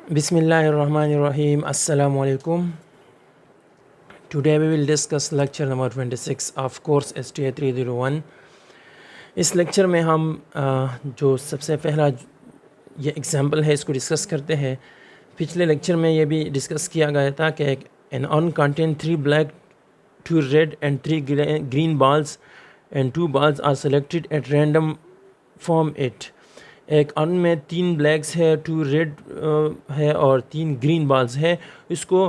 Bismillahirrahmanirrahim. Assalamu alaikum. Today we will discuss lecture number 26 of course STA 301. इस lecture में हम जो सबसे पहला ये एग्जांपल है इसको डिस्कस करते हैं। पिछले लेक्चर में ये भी डिस्कस किया गया था कि an urn contain 3 black 2 red and 3 green balls and 2 balls are selected at random from it. एक अन में 3 ब्लैक्स है, 2 रेड है और 3 ग्रीन बॉल्स है। इसको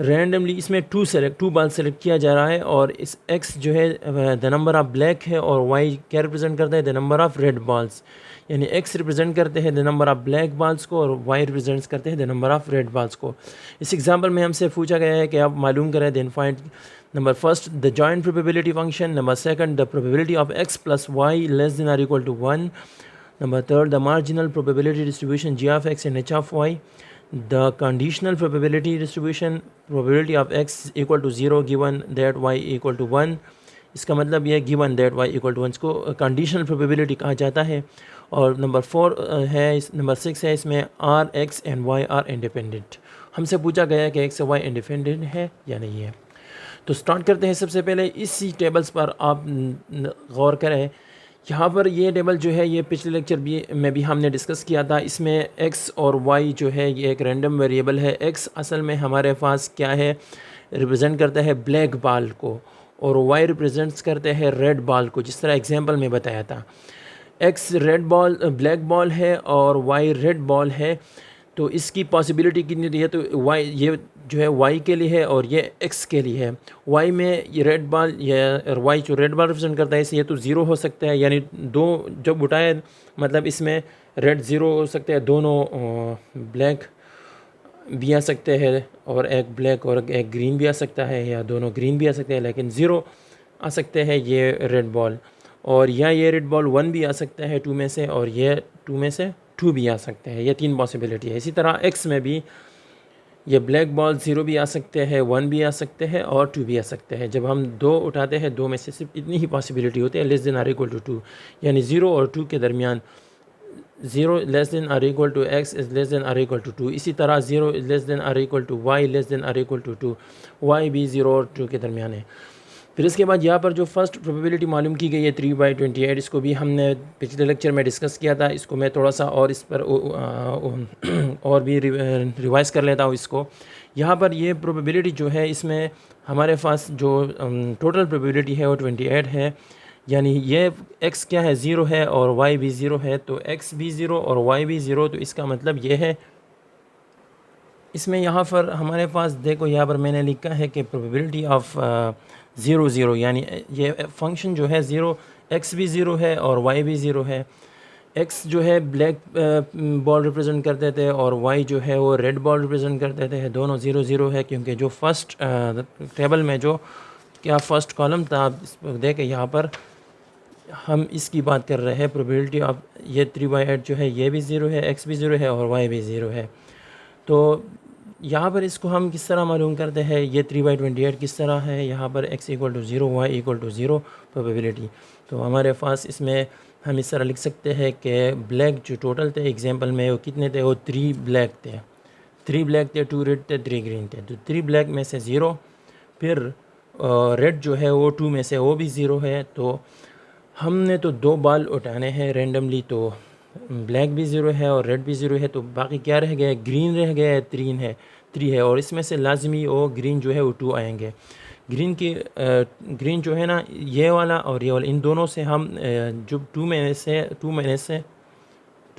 रैंडमली इसमें 2 बॉल सेलेक्ट किया जा रहा है और इस x जो है द नंबर ऑफ ब्लैक है और y क्या रिप्रेजेंट करता है, the number of red balls. यानी x रिप्रेजेंट करते हैं the number of black balls को और y रिप्रेजेंट्स करते हैं the number of red balls को। इस एग्जांपल में हमसे पूछा गया है कि आप मालूम करें then find number first the joint probability function, number second the probability of x plus y less than और equal to 1, number third the marginal probability distribution g of x and h of y, the conditional probability distribution probability of x equal to 0 given that y equal to 1। इसका मतलब ये given that y equal to 1 को conditional probability कहा जाता है। और number 4 है number 6 है इसमें are x and y are independent. हमसे पूछा गया है कि एक्स और वाई इंडिपेंडेंट है या नहीं है। तो स्टार्ट करते हैं। सबसे पहले इसी टेबल्स पर आप गौर करें। यहाँ पर ये टेबल जो है ये पिछले लेक्चर में भी हमने डिस्कस किया था। इसमें x और y जो है ये एक रैंडम वेरिएबल है। x असल में हमारे पास क्या है, रिप्रेजेंट करता है ब्लैक बॉल को और y रिप्रेजेंट्स करते हैं रेड बॉल को, जिस तरह एग्जांपल में बताया था। x ब्लैक बॉल है और y रेड बॉल है। तो इसकी पॉसिबिलिटी कितनी है, तो y ये जो है y के लिए है और ये x के लिए है। y में ये रेड बॉल या y जो रेड बॉल रिप्रेजेंट करता है ये तो ज़ीरो हो सकता है, यानी दो जब उठाए मतलब इसमें रेड ज़ीरो हो सकते हैं, दोनों ब्लैक भी आ सकते हैं और एक ब्लैक और एक ग्रीन भी आ सकता है, या दोनों ग्रीन भी आ सकते हैं लेकिन ज़ीरो आ सकते हैं ये रेड बॉल। और या ये रेड बॉल 1 भी आ सकता है 2 में से, और ये 2 में से 2 भी आ सकते हैं। ये 3 पॉसिबिलिटी है। इसी तरह x में भी ये ब्लैक बॉल 0 भी आ सकते हैं, 1 भी आ सकते हैं और 2 भी आ सकते हैं। जब हम 2 उठाते हैं 2 में से सिर्फ इतनी ही पॉसिबिलिटी होती है, less than or equal to 2, यानी 0 और 2 के दरमियान। 0 less than or equal to x is less than or equal to 2। इसी तरह 0 is less than or equal to y less than or equal to 2, y भी 0 और 2 के दरमियान है। फिर इसके बाद यहाँ पर जो फर्स्ट प्रोबेबिलिटी मालूम की गई है 3/28, इसको भी हमने पिछले लेक्चर में डिस्कस किया था। इसको मैं थोड़ा सा और इस पर और भी रिवाइज़ कर लेता हूँ इसको। यहाँ पर ये प्रोबेबिलिटी जो है इसमें हमारे पास जो टोटल प्रोबेबिलिटी है वो 28 है। यानी ये x क्या है, 0 है और y भी 0 है, तो x भी 0 और y भी 0। तो इसका मतलब ये है इसमें यहाँ पर हमारे पास देखो, यहाँ पर मैंने लिखा है कि प्रोबेबिलिटी ऑफ 0 0, यानी ये फंक्शन जो है 0, x भी 0 है और y भी 0 है। x जो है ब्लैक बॉल रिप्रेजेंट करते थे और y जो है वो रेड बॉल रिप्रेजेंट करते थे। दोनों 0 0 है, क्योंकि जो फर्स्ट टेबल में जो क्या फर्स्ट कॉलम था, देखें यहाँ पर हम इसकी बात कर रहे हैं। प्रोबेबिलिटी ऑफ ये 3/8 जो है ये भी 0 है, x भी 0 है और y भी 0 है। तो यहाँ पर इसको हम किस तरह मालूम करते हैं, ये 3/28 किस तरह है। यहाँ पर x equal to 0, y equal to 0 probability. तो हमारे पास इसमें हम इस तरह लिख सकते हैं कि ब्लैक जो टोटल थे एग्जांपल में वो कितने थे, वो 3 ब्लैक थे, 3 ब्लैक थे, 2 रेड थे, 3 ग्रीन थे। तो 3 ब्लैक में से 0, फिर रेड जो है वो 2 में से वो भी 0 है। तो हमने तो 2 बॉल उठाने हैं रेंडमली, तो ब्लैक भी 0 है और रेड भी 0 है। तो बाकी क्या रह गया, ग्रीन रह गया है, 3 है और इसमें से लाजमी वो ग्रीन जो है वो 2 आएंगे। ग्रीन जो है ना ये वाला और ये वाला, इन दोनों से हम जो 2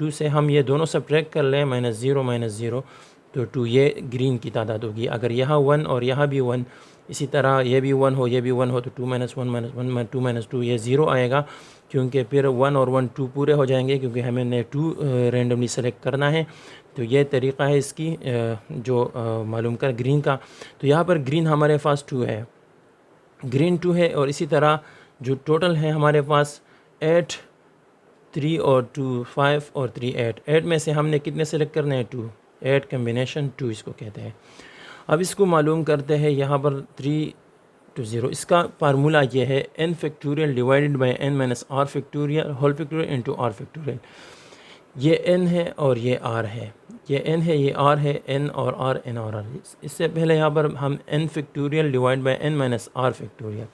से हम ये दोनों सब्ट्रैक्ट कर लें, -0 तो 2 ये ग्रीन की तादाद होगी। अगर यहाँ 1 और यहाँ भी 1, इसी तरह ये भी 1 हो ये भी 1 हो, तो 2 - 1 - 1 2 - 2 ये 0 आएगा, क्योंकि फिर 1 और 1 2 पूरे हो जाएंगे, क्योंकि हमें 2 रेंडमली सेलेक्ट करना है। तो ये तरीक़ा है इसकी जो मालूम कर ग्रीन का। तो यहाँ पर ग्रीन हमारे पास 2 है, ग्रीन 2 है। और इसी तरह जो टोटल है हमारे पास 8, 3 और 2 5 और 3 8 में से हमने कितने सेलेक्ट करने हैं, 2, 8 कम्बिनेशन 2 इसको कहते हैं। अब इसको मालूम करते हैं। यहाँ पर 3 to 0, इसका फार्मूला ये है n factorial divided by n - r factorial whole factorial into r factorial. ये n है और ये r है, ये n है, ये r है, n और r, n और r। इससे पहले यहाँ पर हम n factorial divide by n minus r factorial,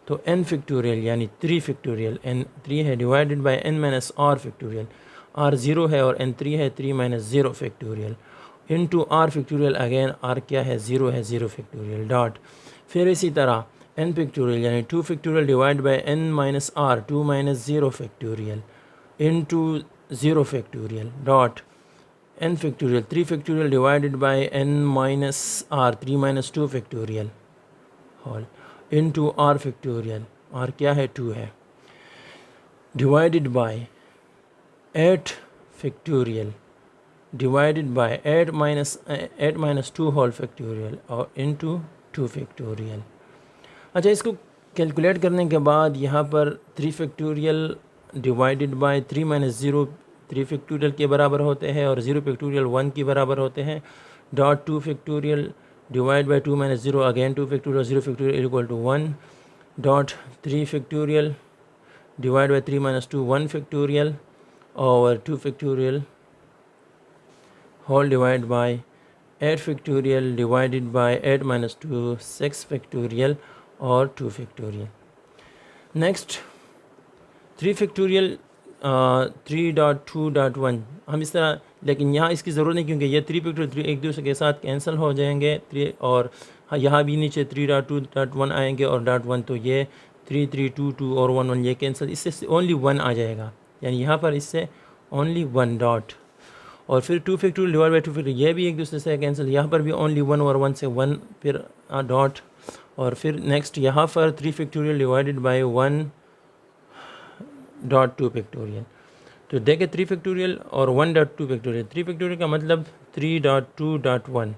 तो n फैक्टोरियल यानी 3 फैक्टोरियल, n 3 है divided by n minus r factorial, r 0 है और n 3 है, 3 minus 0 factorial into r factorial, again r क्या है 0 है, 0 फैक्टोरियल डॉट। फिर इसी तरह n फैक्टोरियल यानी 2 factorial divide by n minus r, 2 minus 0 factorial into 0 factorial dot n factorial, 3 factorial divided by n minus r, 3 minus 2 factorial whole into r factorial, r क्या है 2 है, divided by 8 factorial divided by 8 minus 2 whole factorial और into 2 factorial. अच्छा, इसको calculate करने के बाद यहाँ पर 3 factorial divided by 3 minus 0 3 factorial के बराबर होते हैं और 0 फैक्टोरियल 1 के बराबर होते हैं, dot 2 factorial divide by 2 minus 0 again 2 factorial, 0 factorial equal to 1, dot 3 factorial divide by 3 minus 2 1 factorial और 2 factorial whole divide by 8 factorial divided by 8 minus 2 6 factorial और 2 फैक्टोरियल। नेक्स्ट 3 फैक्टोरियल 3.2.1 हम इस तरह, लेकिन यहाँ इसकी ज़रूरत नहीं क्योंकि ये 3 फैक्टोरियल 3 एक दूसरे के साथ कैंसिल हो जाएंगे 3 और यहाँ भी नीचे 3.2.1 आएंगे और डॉट 1, तो ये 3 3 2 2 और 1 1 ये कैंसिल, इससे ओनली 1 आ जाएगा, यानी यहाँ पर इससे ओनली 1 डॉट। और फिर 2 फैक्टोरियल डिवाइड बाई 2 फैक्टोरियल ये भी एक दूसरे से कैंसिल, यहाँ पर भी ओनली 1 और 1 से 1 फिर डॉट। और फिर नेक्स्ट यहाँ पर 3 factorial divided bye 1 dot 2 factorial, तो देखें 3 फैक्टोरियल और 1 डॉट 2 फैक्टोरियल, 3 फैक्टोरियल का मतलब 3.2.1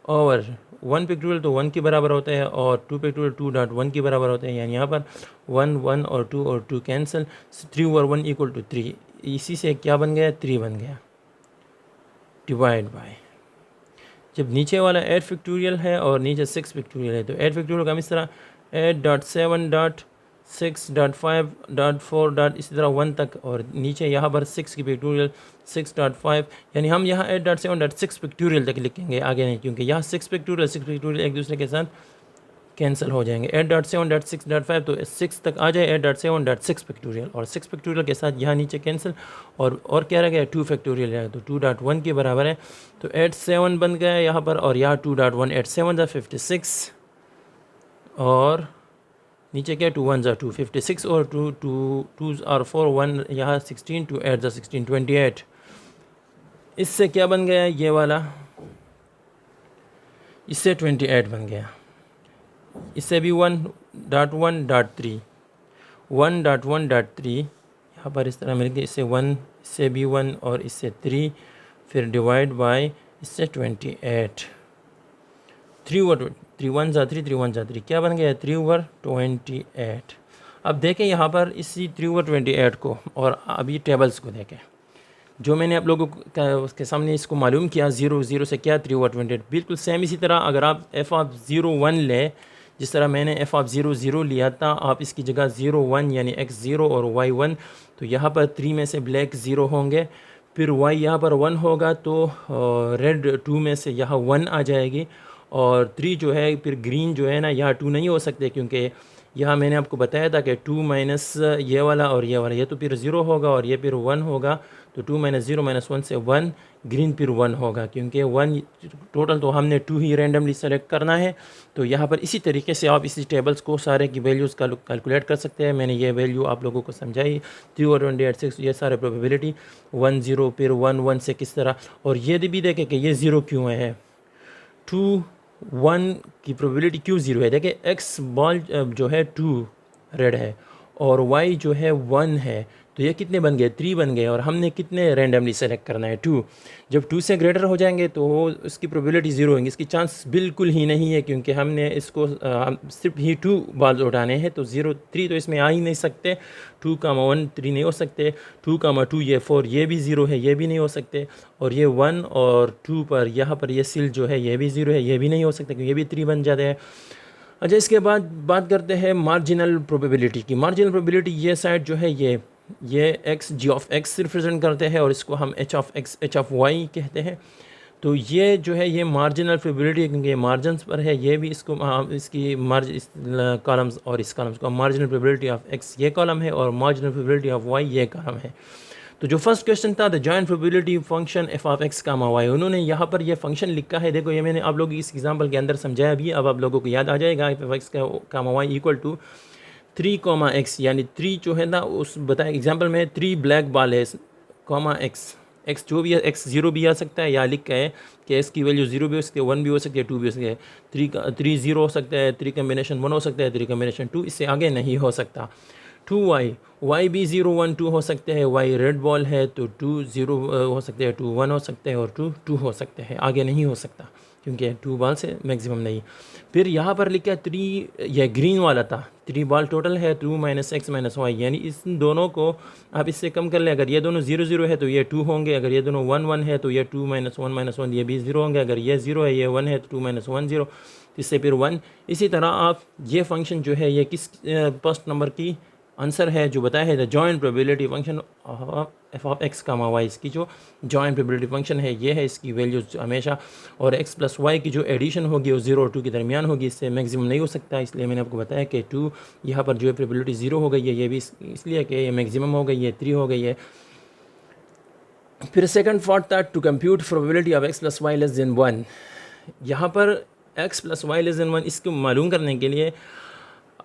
और 1 फैक्टोरियल तो 1 के बराबर होता है और 2 फैक्टोरियल 2.1 के बराबर होते हैं, यानी यहाँ पर 1 1 और 2 कैंसिल, 3 ओवर 1 इक्वल टू 3, इसी से क्या बन गया 3 बन गया डिवाइड बाय, जब नीचे वाला 8 फैक्टोरियल है और नीचे 6 फैक्टोरियल है तो 8 फैक्टोरियल का हम इस तरह 8.7.6.5.4. इसी तरह 1 तक, और नीचे यहाँ पर 6 की फैक्टोरियल 6.5, यानी हम यहाँ 8.7.6 फैक्टोरियल तक लिखेंगे, आगे नहीं, क्योंकि यहाँ 6 फैक्टोरियल एक दूसरे के साथ कैंसिल हो जाएंगे। 8.7.6.5 तो 6 तक आ जाए 8.7.6 फैक्टोरियल और 6 फैक्टोरियल के साथ यहाँ नीचे कैंसिल, और क्या रह गया 2 फैक्टोरियल है, तो 2.1 के बराबर है, तो 8 7 बन गया यहाँ पर, और यहाँ 2.1, 8 7 56 और नीचे क्या 2 1 2 56 और 2 2 और 4 1 यहाँ 16, 2 8 16 28। इससे क्या बन गया ये वाला, इससे 28 बन गया, इससे भी 1.1.3 1.1.3 यहाँ पर इस तरह मिल गया, इससे 1, इससे भी 1 और इससे 3, फिर डिवाइड बाय इससे 28, 3 ओवर 3 1 3 3 1 3 क्या बन गया 3 ओवर 28। अब देखें यहाँ पर इसी 3 ओवर 28 को और अभी टेबल्स को देखें जो मैंने आप लोगों का उसके सामने इसको मालूम किया, 0 0 से क्या 3 ओवर 28, बिल्कुल सेम इसी तरह अगर आप एफ़ ऑफ 0 1 ले, जिस तरह मैंने एफ़ ऑफ 0 0 लिया था, आप इसकी जगह 0 1 यानी x 0 और y 1, तो यहाँ पर 3 में से ब्लैक 0 होंगे, फिर y यहाँ पर 1 होगा तो रेड 2 में से यहाँ 1 आ जाएगी, और 3 जो है फिर ग्रीन जो है ना यहाँ 2 नहीं हो सकते, क्योंकि यहाँ मैंने आपको बताया था कि 2 माइनस ये वाला और ये वाला, ये तो फिर 0 होगा और ये फिर 1 होगा, तो 2 माइनस 0 माइनस 1 से 1, ग्रीन फिर 1 होगा, क्योंकि 1 टोटल तो हमने 2 ही रैंडमली सेलेक्ट करना है। तो यहाँ पर इसी तरीके से आप इसी टेबल्स को सारे की वैल्यूज़ का कैलकुलेट कर सकते हैं। मैंने ये वैल्यू आप लोगों को समझाई, 3 और 28 6, ये सारे प्रोबेबिलिटी 1 0 फिर 1 1 से किस तरह, और ये भी देखें कि ये 0 क्यों है, 2 1 की प्रोबेबिलिटी क्यों 0 है, देखिए एक्स बॉल जो है 2 रेड है और वाई जो है 1 है, तो ये कितने बन गए 3 बन गए, और हमने कितने रैंडमली सेलेक्ट करना है 2, जब 2 से ग्रेटर हो जाएंगे तो उसकी प्रोबेबिलिटी 0 होगी, इसकी चांस बिल्कुल ही नहीं है, क्योंकि हमने इसको सिर्फ ही 2 बॉल्स उठाने हैं, तो 0 3 तो इसमें आ ही नहीं सकते, 2 1 3 नहीं हो सकते, 2 2 ये 4 ये भी 0 है, ये भी नहीं हो सकते, और ये 1 और 2 पर यहाँ पर ये सिल जो है ये भी 0 है, ये भी नहीं हो सकते, क्योंकि ये भी 3 बन जाते हैं। अच्छा, इसके बाद बात करते हैं मार्जिनल प्रोबेबिलिटी की। मार्जिनल प्रोबेबिलिटी ये साइड जो है ये ये x g of x represent करते हैं और इसको हम h of x h of y कहते हैं। तो ये जो है ये मार्जिनल प्रोबेबिलिटी, क्योंकि ये मार्जिनस पर है, ये भी इसको इसकी इस कॉलम्स और इस कॉलम्स को मार्जिनल प्रोबेबिलिटी ऑफ एक्स ये कॉलम है और मार्जिनल प्रोबेबिलिटी ऑफ वाई ये कॉलम है। तो जो फर्स्ट क्वेश्चन था the joint probability function f of x comma y, उन्होंने यहाँ पर ये फंक्शन लिखा है। देखो ये मैंने आप लोग इस एग्जांपल के अंदर समझाया भी, अब आप लोगों को याद आ जाएगा। F of x comma y equal to 3 comma x, यानी 3 जो है ना उस बताए एग्जांपल में 3 ब्लैक बॉल है कॉमा एक्स, एक्स जो भी है एक्स जीरो भी आ सकता है, या लिख के है कि एक्स की वैल्यू जीरो भी हो सकती है, 1 भी हो सकती है, 2 भी हो सकती है, 3 जीरो हो सकता है, 3 कम्बिनेशन 1 हो सकता है, 3 कम्बिनेशन 2, इससे आगे नहीं हो सकता। 2y, वाई भी 0 1 2 हो सकते हैं, वाई रेड बॉल है तो 2 0 हो सकते हैं, 2 1 हो सकते हैं और 2 2 हो सकते हैं, आगे नहीं हो सकता क्योंकि 2 बॉल से मैक्सिमम नहीं। फिर यहाँ पर लिखा 3, यह ग्रीन वाला था, 3 बॉल टोटल है 2 माइनस एक्स माइनस वाई, यानी इस दोनों को आप इससे कम कर लें। अगर ये दोनों 0 0 है तो ये 2 होंगे, अगर ये दोनों 1 1 है तो ये 2 माइनस 1 ये भी 0 होंगे, अगर ये 0 है ये 1 है तो 2 माइनस 1 0, इससे फिर 1। इसी तरह आप ये फंक्शन जो है ये किस फर्स्ट नंबर की आंसर है जो बताया है the joint probability function f of x comma y, इसकी जो जॉइंट प्रोबेबिलिटी फंक्शन है ये है, इसकी वैल्यूज हमेशा और एक्स प्लस वाई की जो एडिशन होगी वो 0 और 2 के दरमियान होगी, इससे मैक्सिमम नहीं हो सकता। इसलिए मैंने आपको बताया कि 2 यहाँ पर जो है प्रोबेबिलिटी 0 हो गई है, ये भी इसलिए कि ये मैक्सिमम हो गई है, 3 हो गई है। फिर सेकंड पार्ट था to compute probability of x plus y less than 1। यहाँ पर x plus y less than 1 इसको मालूम करने के लिए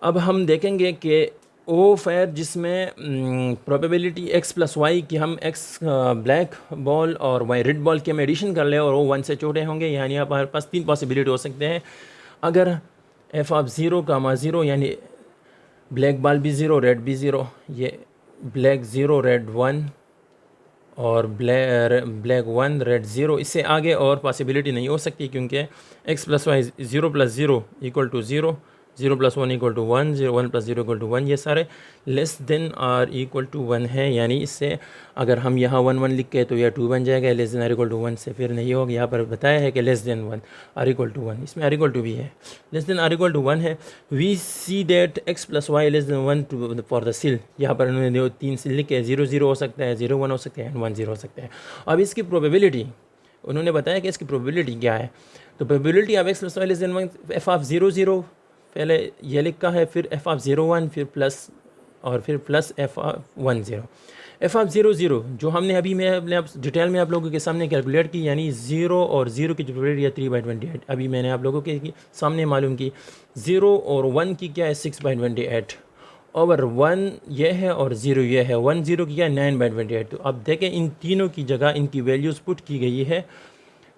अब हम देखेंगे कि ओ फेयर जिसमें प्रोबेबिलिटी एक्स प्लस वाई की हम एक्स ब्लैक बॉल और वाई रेड बॉल की हम एडिशन कर लें और वो 1 से छोटे होंगे, यानी हमारे पास 3 पॉसिबिलिटी हो सकते हैं। अगर एफ ऑफ 0 कामा 0, यानी ब्लैक बॉल भी 0 रेड भी 0, ये ब्लैक 0 रेड 1 और ब्लैक 1 रेड 0, इससे आगे और पॉसिबिलिटी नहीं हो सकती क्योंकि x plus y 0 plus 0 equal to 0, 0 plus 1 equal to 1, 1 plus 0 equal to 1, ये सारे less than or equal to 1 है। यानी इससे अगर हम यहाँ 1 1 लिख के तो यह 2 बन जाएगा, less than or equal to 1 से फिर नहीं होगा। यहाँ पर बताया है कि less than 1 or equal to 1, इसमें आर इक्वल टू भी है, less than or equal to 1 है। We see that x plus y less than 1 two for the cell, यहाँ पर उन्होंने 3 सिल लिखे, 0 0 हो सकता है, 0 1 हो सकता है, 1 0 हो सकता है। अब इसकी प्रोबेबिलिटी उन्होंने बताया कि इसकी प्रोबेबिलिटी क्या है। तो probability of x plus y less than 1, f of 0 0 पहले ये लिखा है, फिर एफ ऑफ 0 1, फिर प्लस और फिर plus F of 1 0। F of 0 0 जो हमने अभी मैं डिटेल में आप लोगों के सामने कैलकुलेट की, यानी 0 और 0 की जो प्रोबेबिलिटी है 3/28, अभी मैंने आप लोगों के सामने मालूम की। 0 और 1 की क्या है 6/28 ओवर 1 ये है और 0 ये है, 1 0 की क्या है 9/28। तो अब देखें इन तीनों की जगह इनकी वैल्यूज़ पुट की गई है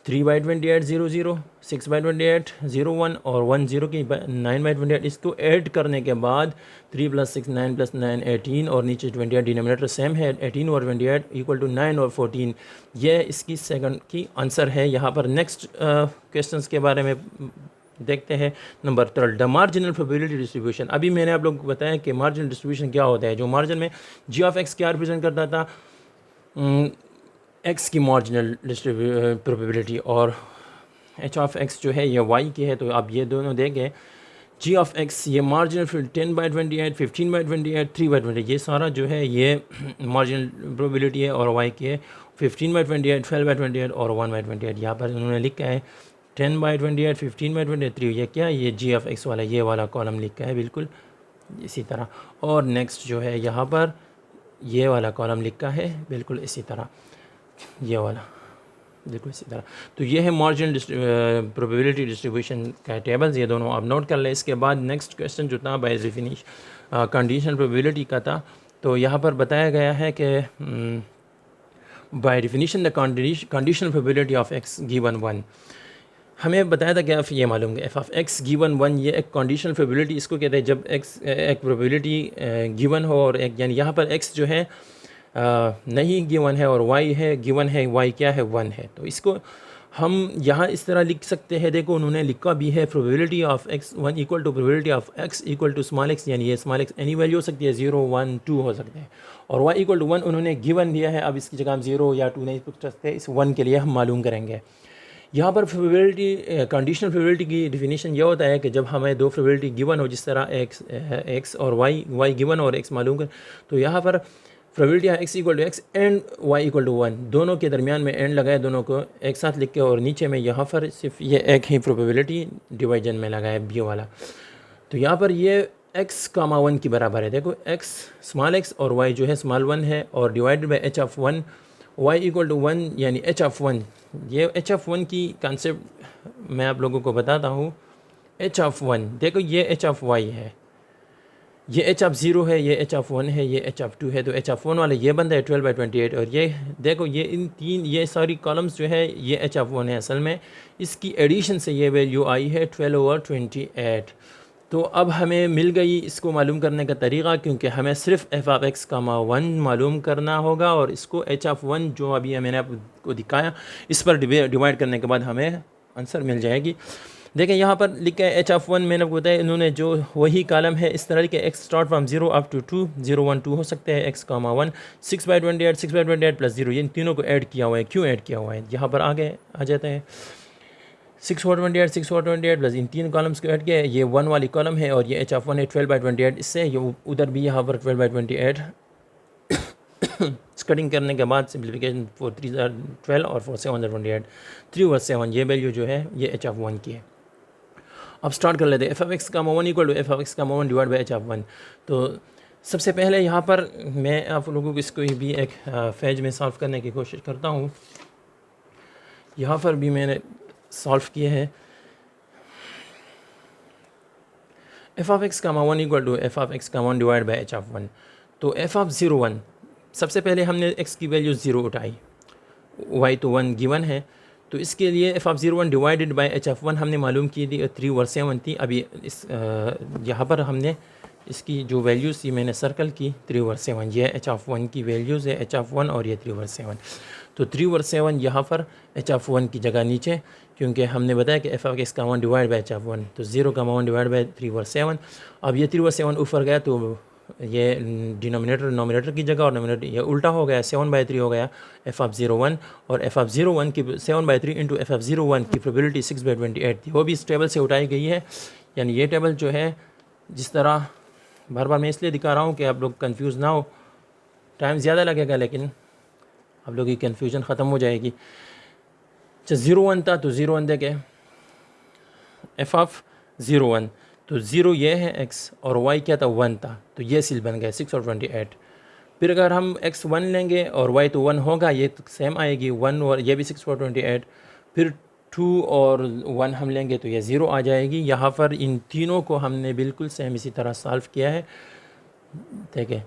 3/28 0 0, 6/28 0 1 और 1 0 की 9/28। इसको ऐड करने के बाद 3 + 6 9 + 9 18 और नीचे 28, डिनोमिनेटर सेम है, 18 और 28 इक्वल टू 9 और 14। ये इसकी सेकंड की आंसर है। यहाँ पर नेक्स्ट क्वेश्चंस के बारे में देखते हैं। Number 3 the marginal probability distribution. अभी मैंने आप लोगों को बताया कि मार्जिनल डिस्ट्रीब्यूशन क्या होता है। जो मार्जिन में जी ऑफ एक्स क्या रिप्रेजेंट करता था, एक्स की मार्जिनल प्रोबेबिलिटी, और एच ऑफ एक्स जो है ये वाई की है। तो अब ये दोनों देंगे जी ऑफ एक्स ये मार्जिनल फिर 10/28, 15/28, 3/28, ये सारा जो है ये मार्जिनल प्रोबेबिलिटी है, और वाई की है 15/28, 12/28 और 1/28। यहाँ पर उन्होंने लिखा है 10/28, 15/28, 3, ये क्या है ये जी ऑफ एक्स वाला ये वाला कॉलम लिखा है बिल्कुल इसी तरह। और नेक्स्ट जो है यहाँ पर ये वाला कॉलम लिखा है बिल्कुल इसी तरह, ये वाला बिल्कुल इसी तरह। तो ये है मार्जिनल प्रोबेबिलिटी डिस्ट्रीब्यूशन का टेबल्स, ये दोनों आप नोट कर लें। इसके बाद नेक्स्ट क्वेश्चन जो था बाय डेफिनिशन कंडीशनल प्रोबेबिलिटी का था। तो यहाँ पर बताया गया है कि by definition the conditional probability of x given 1, हमें बताया था कि आप ये मालूम है एफ ऑफ एक्स गिवन 1 ये एक कंडीशनल प्रोबेबिलिटी इसको कहते हैं जब एक्स एक प्रोबेबिलिटी गिवन हो, और एक यानी यहाँ पर एक्स जो है नहीं गिवन है और वाई है गिवन है, वाई क्या है 1 है। तो इसको हम यहाँ इस तरह लिख सकते हैं। देखो उन्होंने लिखा भी है probability of x 1 equal to probability of x equal to small x, यानी ये स्मॉल एक्स एनी वैल्यू हो सकती है, 0 1 2 हो सकते हैं, और वाई इक्वल टू 1 उन्होंने गिवन दिया है। अब इसकी जगह हम 0 या 2 नहीं पूछ सकते, इस 1 के लिए हम मालूम करेंगे। यहाँ पर प्रोबेबिलिटी कंडीशनल प्रोबेबिलिटी की डिफिनीशन ये होता है कि जब हमें दो प्रोबेबिलिटी गिवन हो, जिस तरह एक्स और वाई गिवन और एक्स मालूम कर, तो यहाँ पर प्रोबेबिलिटी है x equal to x and y equal to 1, दोनों के दरमियान में एंड लगाए, दोनों को एक साथ लिख के, और नीचे में यहाँ पर सिर्फ ये एक ही प्रोबेबिलिटी डिवाइजन में लगाया बी वाला। तो यहाँ पर ये एक्स कामा 1 की बराबर है। देखो एक्स स्मॉल एक्स और वाई जो है स्मॉल 1 है, और divided by h of 1, y equal to 1 यानी एच ऑफ 1। ये एच ऑफ 1 की कॉन्सेप्ट मैं आप लोगों को बताता हूँ। एच ऑफ 1 देखो ये एच ऑफ वाई है, ये एच ऑफ 0 है, ये एच ऑफ 1 है, ये एच ऑफ 2 है। तो एच ऑफ 1 वाला ये बनता है 12/28, और ये देखो ये इन तीन ये सारी कॉलम्स जो है ये एच ऑफ 1 है असल में, इसकी एडिशन से ये वैल्यू आई है 12/28। तो अब हमें मिल गई इसको मालूम करने का तरीक़ा, क्योंकि हमें सिर्फ एफ ऑफ एक्स कामा 1 मालूम करना होगा, और इसको एच ऑफ 1 जो अभी मैंने आपको दिखाया इस पर डिवाइड करने के बाद हमें आंसर मिल जाएगी। देखें यहाँ पर लिखा है एच ऑफ 1, मैंने आपको बताया इन्होंने जो वही कॉलम है इस तरह के x start from 0 up to 2, 0 1 2 हो सकते हैं, एक्स कामा 1, 6/28, 6/28 प्लस 0, ये इन तीनों को ऐड किया हुआ है। क्यों ऐड किया हुआ है, यहाँ पर आगे आ जाते हैं। 6/28, 6/28 प्लस इन तीन कॉलम्स को ऐड किया है, ये 1 वाली कॉलम है, और ये एच ऑफ 1 है 12/28, इससे ये उधर भी यहाँ पर 12/28 कटिंग करने के बाद सिंप्लीफिकेशन 4 3 12 और 4 7 28, 3/7 ये वैल्यू जो है ये एच ऑफ 1 की है। अब स्टार्ट कर लेते हैं। एफ ऑफ एक्स का 1 equal to f of x का 1 डिवाइड बाई एच ऑफ 1। तो सबसे पहले यहाँ पर मैं आप लोगों को इसको भी एक फेज में सॉल्व करने की कोशिश करता हूँ। यहाँ पर भी मैंने सॉल्व किए हैं। एफ ऑफ एक्स का 1 equal to f of x का 1 डिवाइड बाई एच ऑफ 1। तो एफ ऑफ 0 1, सबसे पहले हमने एक्स की वैल्यू 0 उठाई, वाई तो 1 गिवन है, तो इसके लिए F of 0 1 divided by h of 1 हमने मालूम की थी 3/7 थी। अभी इस यहाँ पर हमने इसकी जो वैल्यूज़ थी मैंने सर्कल की 3/7, ये एच ऑफ 1 की वैल्यूज़ है, एच ऑफ 1 और ये 3/7। तो 3/7 यहाँ पर एच ऑफ 1 की जगह नीचे, क्योंकि हमने बताया कि एफ ऑफ एक्स का 1 डिवाइड बाई एच ऑफ 1, तो 0 का 1 डिवाइड बाई 3/7। अब ये 3/7 ऊपर गया तो ये डिनोमिनेटर नोमिनेटर की जगह, और नोमिनेटर ये उल्टा हो गया, 7/3 हो गया एफ ऑफ 0 1, और एफ ऑफ 0 1 की 7/3 इंटू एफ ऑफ 0 1 की प्रोबेबिलिटी 6/28 थी, वो भी इस टेबल से उठाई गई है। यानी ये टेबल जो है, जिस तरह बार बार मैं इसलिए दिखा रहा हूँ कि आप लोग कंफ्यूज ना हो, टाइम ज़्यादा लगेगा लेकिन आप लोग की कन्फ्यूजन ख़त्म हो जाएगी। जब 0 1 था तो 0 1 देखे एफ ऑफ 0 1, तो 0 ये है x, और y क्या था 1 था, तो ये सील बन गया 6/28। फिर अगर हम x 1 लेंगे और y तो 1 होगा, ये तो सेम आएगी 1, और ये भी 6/28। फिर 2 और 1 हम लेंगे तो ये 0 आ जाएगी। यहाँ पर इन तीनों को हमने बिल्कुल सेम इसी तरह सॉल्व किया है, ठीक है।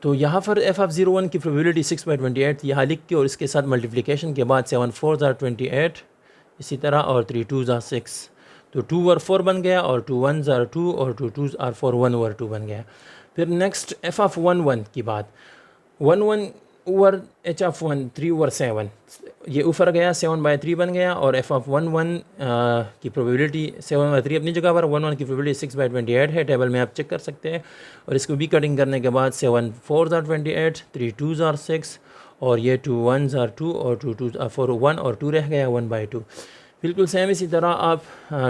तो यहाँ पर एफ ऑफ 0 1 की प्रोबेबिलिटी 6/28 यहाँ लिख के, और इसके साथ मल्टीप्लिकेशन के बाद 7 4 28 इसी तरह, और 3 2 6, तो 2 और 4 बन गया, और 2 1 2 और 2 2 4 1 ओवर 2 बन गया। फिर नेक्स्ट एफ ऑफ 1 1 की बात, 1 1 ओवर एच ऑफ 1 3/7, ये ऊपर गया 7/3 बन गया, और एफ ऑफ 1 1 की प्रोबेबिलिटी 7/3 अपनी जगह पर, 1 1 की प्रोबेबिलिटी 6/28 है, टेबल में आप चेक कर सकते हैं। और इसको भी कटिंग करने के बाद 7 4 28, 3 2 6, और ये 2 1 2 और 2 2 4 1 और 2 रह गया 1/2। बिल्कुल सेम इसी तरह आप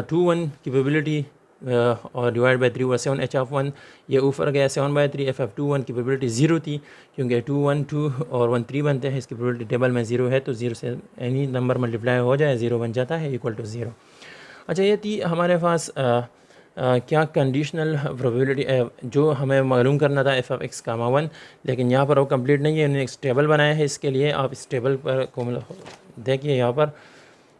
2 1 की प्रोबेबिलिटी और डिवाइड बाई 3/7 एच ऑफ 1, ये ऊपर गया 7/3, एफ ऑफ 2 1 की प्रोबेबिलिटी 0 थी, क्योंकि 2 1 2 और 1 3 बनते हैं, इसकी प्रोबेबिलिटी टेबल में 0 है, तो 0 से एनी नंबर मल्टीप्लाई हो जाए 0 बन जाता है इक्वल टू 0। अच्छा, ये थी हमारे पास क्या कंडीशनल प्रोबेबिलिटी जो हमें मालूम करना था एफ ऑफ एक्स का 1, लेकिन यहाँ पर वो कंप्लीट नहीं है, उन्होंने एक टेबल बनाया है इसके लिए। आप इस टेबल पर को देखिए,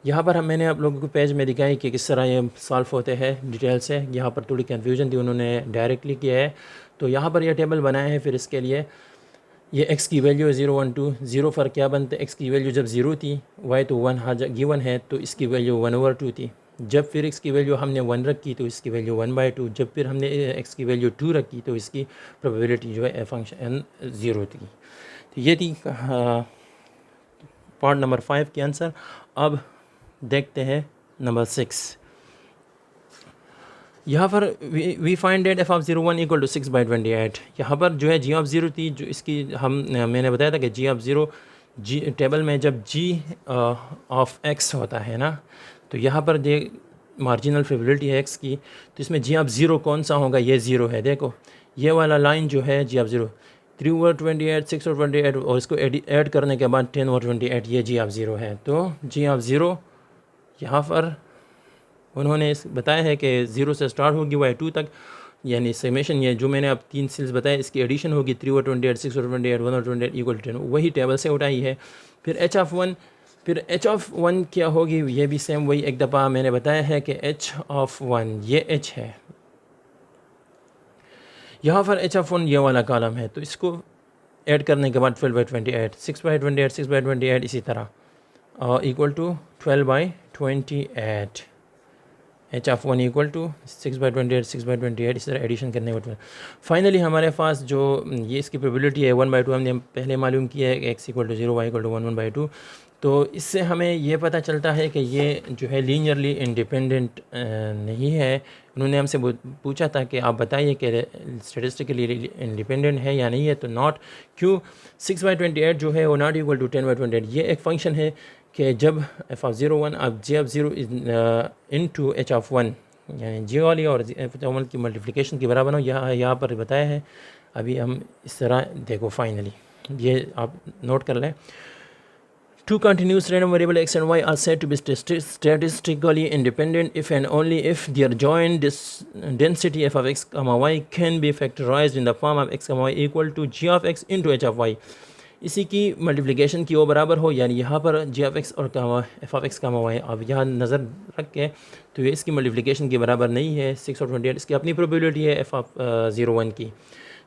यहाँ पर हम मैंने आप लोगों को पेज में दिखाई कि किस तरह ये सॉल्व होते हैं डिटेल से। यहाँ पर थोड़ी कन्फ्यूजन थी, उन्होंने डायरेक्टली किया है, तो यहाँ पर यह टेबल बनाया है। फिर इसके लिए ये x की वैल्यू है 0 1 2, 0 पर क्या बनते, x की वैल्यू जब 0 थी, y तो 1 गिवन है, तो इसकी वैल्यू 1/2 थी। जब फिर x की वैल्यू हमने 1 रखी तो इसकी वैल्यू 1/2, जब फिर हमने x की वैल्यू 2 रखी तो इसकी प्रोबेबिलिटी जो है फंक्शन 0 थी। तो ये थी पार्ट नंबर 5 के आंसर। अब देखते हैं नंबर 6। यहाँ पर we find that f of 0 1 equal to 6/28। यहाँ पर जो है जी ऑफ 0 थी, जो इसकी मैंने बताया था कि जी ऑफ 0 जी टेबल में जब जी ऑफ एक्स होता है ना, तो यहाँ पर दे मार्जिनल प्रोबेबिलिटी है एक्स की, तो इसमें जी ऑफ 0 कौन सा होगा, ये 0 है। देखो ये वाला लाइन जो है जी ऑफ 0, 3 ओवर 28, 6 ओवर 28 और इसको ऐड करने के बाद 10 ओवर 28, ये जी ऑफ ज़ीरो है। तो जी ऑफ ज़ीरो यहाँ पर उन्होंने बताया है कि ज़ीरो से स्टार्ट होगी y2 तक, यानी समेशन, ये जो मैंने अब 3 सेल्स बताए इसकी एडिशन होगी 3 over 28, 6 over 28, 1 over 28 equal to 10, वही टेबल से उठाई है। फिर एच ऑफ वन, फिर एच ऑफ वन क्या होगी, ये भी सेम वही एक दफ़ा मैंने बताया है कि एच ऑफ वन ये एच है, यहाँ पर एच ऑफ वन ये वाला कॉलम है, तो इसको ऐड करने के बाद 12/28, 6/28, 6/28 इसी तरह equal to 12/28, h of one equal to 6/28, 6/28 इस तरह एडिशन करने के बाद फाइनली हमारे पास जो ये इसकी प्रोबेबिलिटी है 1/2 हमने पहले मालूम किया है, x equal to 0, y equal to 1/2। तो इससे हमें ये पता चलता है कि ये जो है लीनियरली इंडिपेंडेंट नहीं है। उन्होंने हमसे पूछा था कि आप बताइए कि स्टेटिस्टिकली इंडिपेंडेंट है या नहीं है, तो नॉट। क्यों? 6/28 जो है वो नॉट इक्वल टू 10/28। ये एक फंक्शन है कि जब एफ ऑफ 0 1 अब j of 0 into h of one, यानी जे वाली और एफ ऑफ वन की मल्टीप्लिकेशन के बराबर हो, यहाँ पर बताया है। अभी हम इस तरह देखो, फाइनली ये आप नोट कर लें। Two continuous random variable x and y are said to be statistically independent if and only if their joint density f of x comma y can be factorized in the form of x comma y equal to g of x into h of y। इसी की multiplication की वो बराबर हो, यानी यहाँ पर g of x और f of x comma y, अब यहाँ नज़र रख के तो ये इसकी मल्टीप्लिकेशन के बराबर नहीं है। 6 और 28 इसकी अपनी प्रोबेबिलिटी है एफ ऑफ 0 1 की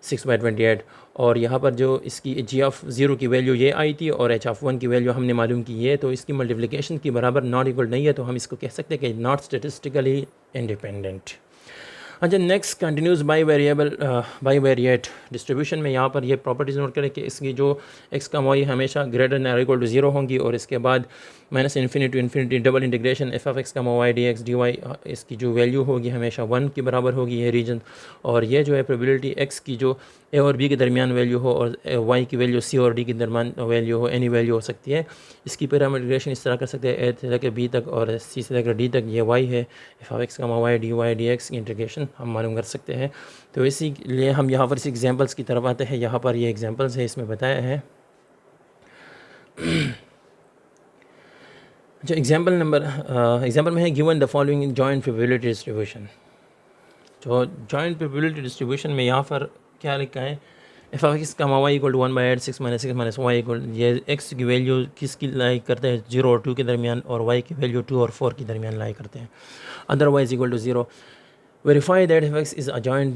6/28, और यहाँ पर जो इसकी जी ऑफ 0 की वैल्यू ये आई थी और एच ऑफ 1 की वैल्यू हमने मालूम की है, तो इसकी मल्टीप्लिकेशन की बराबर नॉट इक्वल नहीं है, तो हम इसको कह सकते हैं कि नॉट स्टेटिस्टिकली इंडिपेंडेंट। अच्छा, next continuous by variable by variate distribution में यहाँ पर ये प्रॉपर्टीज़ नोट करें कि इसकी जो एक्स का वाई हमेशा ग्रेटर देन इक्वल टू 0 होंगी, और इसके बाद minus infinity to infinity double integration f of x का y d x d y, इसकी जो वैल्यू होगी हमेशा 1 के बराबर होगी ये रीजन। और ये जो है प्रोबेबिलिटी एक्स की जो ए और बी के दरमियान वैल्यू हो और वाई की वैल्यू सी और डी के दरमियान वैल्यू हो, एनी वैल्यू हो सकती है। इसकी पैरामीटराइजेशन इस तरह कर सकते हैं, ए से लेकर बी तक और सी से लेकर डी तक ये वाई है, एफ ऑफ एक्स का वाई डी एक्स की इंटीग्रेशन हम मालूम कर सकते हैं। तो इसीलिए हम यहाँ पर इस एग्जांपल्स की तरफ आते हैं। यहाँ पर ये एग्जांपल्स है, इसमें बताया है। जो एग्जांपल में है given the following joint probability distribution. जो जॉइंट प्रोबेबिलिटी डिस्ट्रीब्यूशन में यहाँ पर क्या लिखा है, एफ ऑफ एक्स का y equal to 1/8 6 - 6 - y equal, ये एक्स की वैल्यू किसकी लाई करते हैं 0 और 2 के दरमियान, और वाई की वैल्यू 2 और 4 के दरमियान लाई करते हैं, otherwise equal to 0। Verify that f x is a joint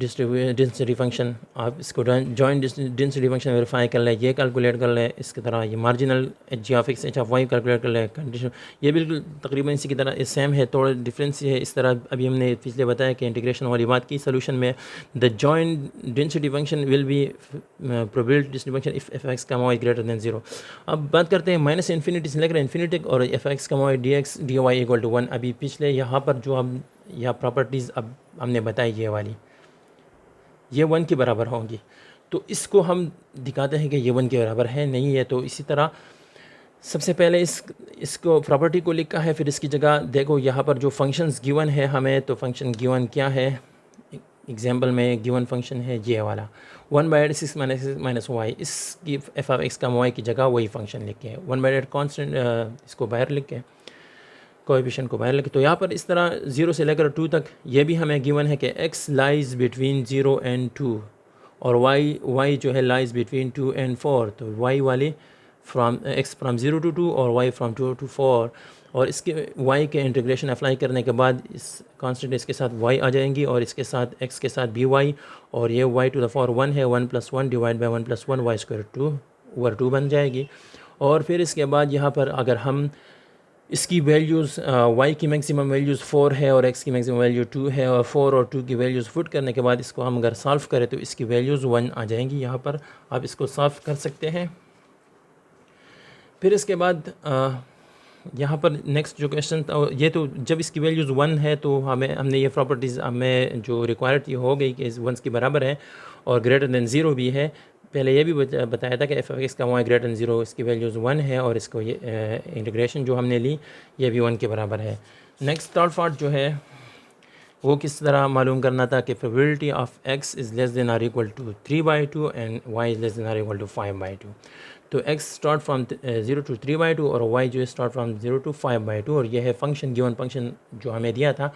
density function. आप इसको जॉइंट डेंसिटी फंक्शन वेरीफाई कर लें, ये कैलकुलेट कर लें। इसकी तरह ये marginal g of x h of y calculate कर लें। कंडीशन ये बिल्कुल तकरीबन इसी की तरह सेम है, थोड़ा डिफरेंस है। इस तरह अभी हमने पिछले बताया कि इंटीग्रेशन वाली बात की। सोल्यूशन में the joint density function will be probability distribution function if F x का वाई ग्रेटर देन 0। अब बात करते हैं माइनस इन्फिनिटी से लेकर इन्फिनिटी और एफ एक्स का y d x d y equal to 1। अभी पिछले यहाँ पर जो हम यह प्रॉपर्टीज़ अब हमने बताई ये वाली, ये 1 के बराबर होंगी, तो इसको हम दिखाते हैं कि ये 1 के बराबर है नहीं है। तो इसी तरह सबसे पहले इसको प्रॉपर्टी को लिखा है, फिर इसकी जगह देखो यहाँ पर जो फंक्शंस गिवन है हमें, तो फंक्शन गिवन क्या है, एग्जांपल में गिवन फंक्शन है ये वाला 1/8 6 - 6 - वाई। इसकी एफ ऑफ एक्स का वाई की जगह वही फंक्शन लिखे हैं, 1/8 कॉन्स्टेंट इसको बाहर लिख के, कोएफिशिएंट को बाहर लिखे। तो यहाँ पर इस तरह 0 से लेकर 2 तक ये भी हमें गिवन है कि x लाइज बिटवीन 0 एंड 2, और y जो है लाइज बिटवीन 2 एंड 4। तो y वाली x फ्राम 0 to 2 और y फ्राम 2 to 4, और इसके y के इंटीग्रेशन अप्लाई करने के बाद इस कांस्टेंट इसके साथ y आ जाएंगी और इसके साथ x के साथ by, और ये y टू द पावर 1 है, 1 + 1 डिवाइड बाई 1 + 1 y² 2/2 बन जाएगी। और फिर इसके बाद यहाँ पर अगर हम इसकी वैल्यूज़ y की मैक्सिमम वैल्यूज़ 4 है और x की मैक्सिमम वैल्यू 2 है, और 4 और 2 की वैल्यूज़ पुट करने के बाद इसको हम अगर सॉल्व करें तो इसकी वैल्यूज़ 1 आ जाएंगी। यहाँ पर आप इसको सॉल्व कर सकते हैं। फिर इसके बाद यहाँ पर नेक्स्ट जो क्वेश्चन था, ये तो जब इसकी वैल्यूज़ 1 है तो हमने ये प्रॉपर्टीज़ हमें जो रिक्वायर्ड थी हो गई कि 1 के बराबर है और ग्रेटर देन 0 भी है। पहले ये भी बताया था कि एफ ऑफ एक्स का वाई ग्रेटर देन 0, इसकी वैल्यूज़ 1 है, और इसको ये इंटीग्रेशन जो हमने ली ये भी 1 के बराबर है। नेक्स्ट थर्ड पार्ट जो है वो किस तरह मालूम करना था कि probability of x is less than or equal to 3/2 and y is less than or equal to 5/2। तो x स्टार्ट फ्राम 0 to 3/2 और y जो है स्टार्ट फ्राम 0 to 5/2, और यह है फंक्शन, गिवन फंक्शन जो हमें दिया था।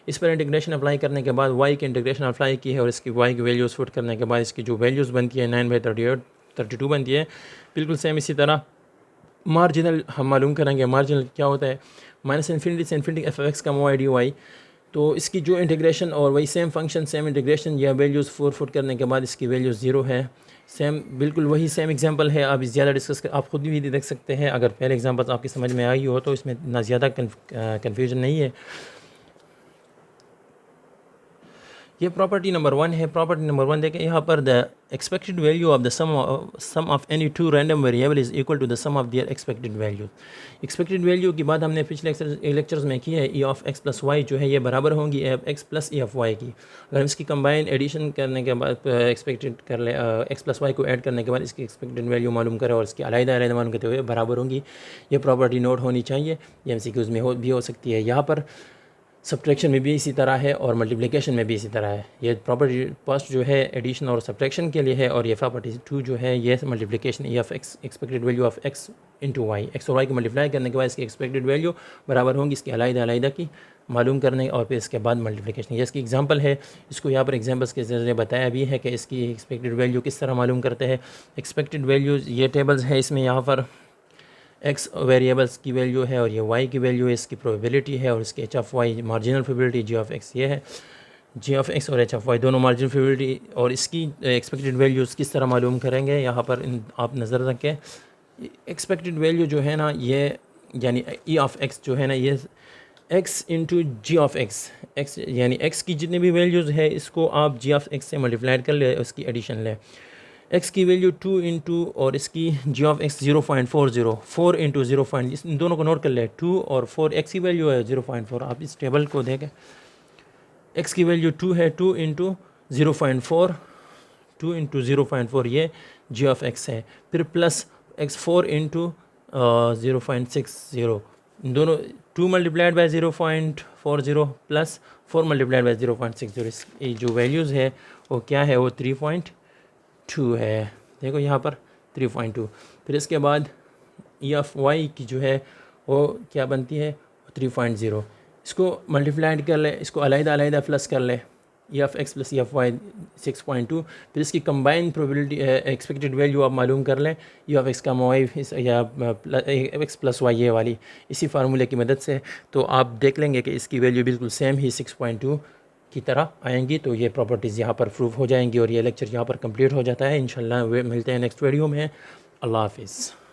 इस पर इंटीग्रेशन अप्लाई करने के बाद y की इंटीग्रेशन अप्लाई की है और इसकी y की वैल्यूज़ फुट करने के बाद इसकी जो वैल्यूज़ बनती है 9/38 32 बनती है। बिल्कुल सेम इसी तरह मार्जिनल हम मालूम करेंगे। मार्जिनल क्या होता है? माइनस इन्फिनिटी से इन्फिनिटी एफ एक्स का वाई डी वाई। तो इसकी जो इंटीग्रेशन और वही सेम फंक्शन सेम इंटीग्रेशन या वैल्यूज़ फुट करने के बाद इसकी वैल्यूज़ 0 है। सेम बिल्कुल वही सेम एग्जांपल है। आप ज़्यादा डिस्कस कर आप ख़ुद भी देख सकते हैं। अगर पहले एग्जांपल्स आपकी समझ में आई हो तो इसमें ना ज़्यादा कन्फ्यूजन नहीं है। ये प्रॉपर्टी नंबर 1 है। प्रॉपर्टी नंबर 1 देखें यहाँ पर, the expected value of the sum of any two random variable is equal to the sum of their expected value. Expected value की बात हमने पिछले लेक्चर्स में की है। E of x plus y जो है ये बराबर होंगी E of x plus E of y की। अगर हम इसकी कंबाइन एडिशन करने के बाद एक्सपेक्टेड कर ले एक्स प्लस वाई को ऐड करने के बाद इसकी एक्सपेक्टेड वैल्यू मालूम करें और इसकी अलग मालूम करते हुए बराबर होंगी। ये प्रॉपर्टी नोट होनी चाहिए। ये MCQs में भी हो सकती है। यहाँ पर सब्ट्रैक्शन में भी इसी तरह है और मल्टीप्लिकेशन में भी इसी तरह है। ये प्रॉपर्टी फर्स्ट जो है एडिशन और सब्ट्रैक्शन के लिए है, और ये प्रॉपर्टी 2 जो है ये multiplication E of x expected value of x into y. X और वाई को मल्टीप्लाई करने के बाद इसकी एक्सपेक्टेड वैल्यू बराबर होंगी इसकी अलग की मालूम करने, और फिर इसके बाद मल्टीप्लिकेशन। ये इसकी एग्जांपल है। इसको यहाँ पर एग्जांपल्स के ज़रिए बताया भी है कि इसकी एक्सपेक्टेड वैल्यू किस तरह मालूम करते हैं। एक्सपेक्टेड वैल्यूज़ ये टेबल्स है। इसमें यहाँ पर एक्स वेरिएबल्स की वैल्यू है और ये वाई की वैल्यू है, इसकी प्रोबेबिलिटी है, और इसके h of y marginal probability g of x ये है। जी ऑफ एक्स और एच ऑफ वाई दोनों मार्जिनल प्रोबेबिलिटी, और इसकी एक्सपेक्टेड वैल्यूज़ किस तरह मालूम करेंगे यहाँ पर आप नज़र रखें। एक्सपेक्टेड वैल्यू जो है ना ये यानी ई ऑफ एक्स जो है ना ये x into g of x, x यानी एक्स की जितनी भी वैल्यूज़ है इसको आप जी ऑफ एक्स से मल्टीप्लाइड कर ले, उसकी एडिशन लें। एक्स की वैल्यू 2 इंटू और इसकी जी ऑफ एक्स 0.40 4 इंटू 0. इन दोनों को नोट कर ले। 2 और 4 एक्स की वैल्यू है 0.4। आप इस टेबल को देखें, एक्स की वैल्यू 2 है, 2 इंटू 0.4, 2 इंटू 0.4 ये जी ऑफ एक्स है। फिर प्लस एक्स 4 इंटू 0.60, दोनों 2 multiplied by 0.40 plus 4 multiplied by 0.60। ये जो वैल्यूज़ है वो क्या है, वो 3.2 है। देखो यहाँ पर 3.2। फिर इसके बाद ई ऑफ वाई की जो है वो क्या बनती है, 3.0। इसको मल्टीप्लाइड कर ले, इसको अलग प्लस कर ले, E of x plus E of y 6.2। फिर इसकी कंबाइन प्रोबेबिलिटी एक्सपेक्टेड वैल्यू आप मालूम कर लें, ई ऑफ एक्स का वाई या एक्स प्लस वाई ये वाली इसी फार्मूले की मदद से। तो आप देख लेंगे कि इसकी वैल्यू बिल्कुल सेम ही 6.2 की तरह आएंगी। तो ये प्रॉपर्टीज़ यहाँ पर प्रूव हो जाएंगी और ये लेक्चर यहाँ पर कंप्लीट हो जाता है। इंशाल्लाह वे मिलते हैं नेक्स्ट वीडियो में। अल्लाह हाफिज़।